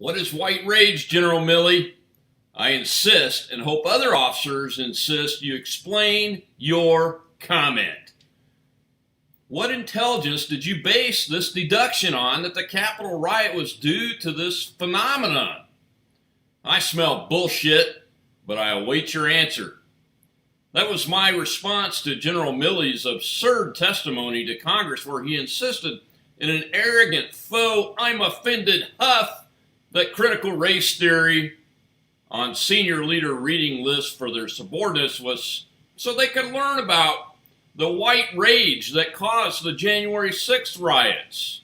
What is white rage, General Milley? I insist and hope other officers insist you explain your comment. What intelligence did you base this deduction on that the Capitol riot was due to this phenomenon? I smell bullshit, but I await your answer. That was my response to General Milley's absurd testimony to Congress, where he insisted in an arrogant, faux, I'm offended huff that critical race theory on senior leader reading lists for their subordinates was so they could learn about the white rage that caused the January 6th riots.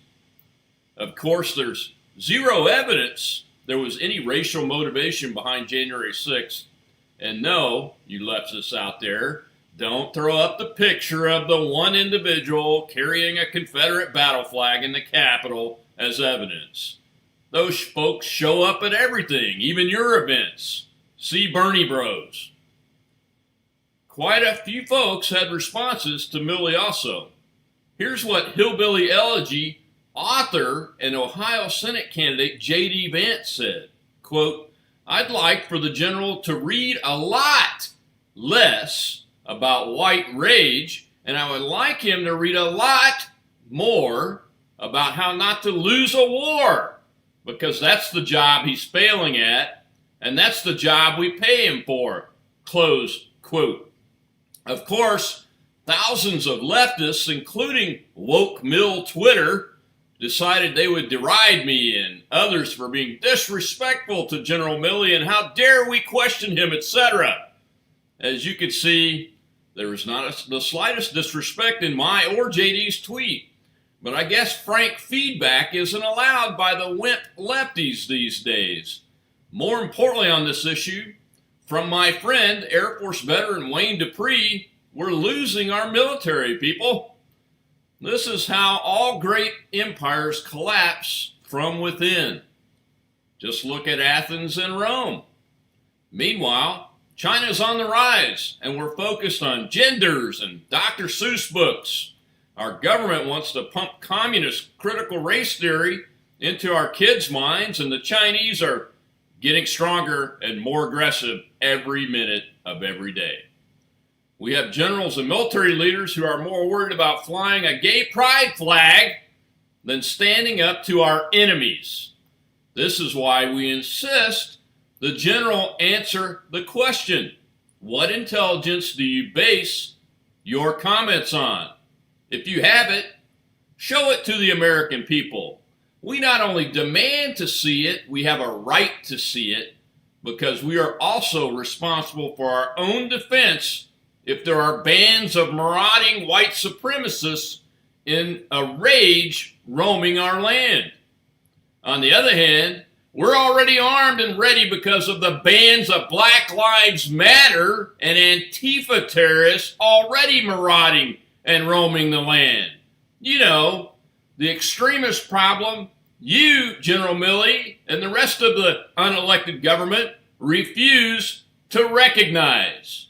Of course, there's zero evidence there was any racial motivation behind January 6th. And no, you leftists out there, don't throw up the picture of the one individual carrying a Confederate battle flag in the Capitol as evidence. Those folks show up at everything, even your events. See Bernie Bros. Quite a few folks had responses to Milley also. Here's what Hillbilly Elegy author and Ohio Senate candidate J.D. Vance said, quote, I'd like for the general to read a lot less about white rage, and I would like him to read a lot more about how not to lose a war, because that's the job he's failing at, and that's the job we pay him for, close quote. Of course, thousands of leftists, including woke mill Twitter, decided they would deride me and others for being disrespectful to General Milley and how dare we question him, etc. As you can see, there was not the slightest disrespect in my or JD's tweet. But I guess frank feedback isn't allowed by the wimp lefties these days. More importantly on this issue, from my friend, Air Force veteran Wayne Dupree, we're losing our military, people. This is how all great empires collapse from within. Just look at Athens and Rome. Meanwhile, China's on the rise, and we're focused on genders and Dr. Seuss books. Our government wants to pump communist critical race theory into our kids' minds, and the Chinese are getting stronger and more aggressive every minute of every day. We have generals and military leaders who are more worried about flying a gay pride flag than standing up to our enemies. This is why we insist the general answer the question, what intelligence do you base your comments on? If you have it, show it to the American people. We not only demand to see it, we have a right to see it, because we are also responsible for our own defense if there are bands of marauding white supremacists in a rage roaming our land. On the other hand, we're already armed and ready because of the bands of Black Lives Matter and Antifa terrorists already marauding and roaming the land. You know, the extremist problem you, General Milley, and the rest of the unelected government refuse to recognize.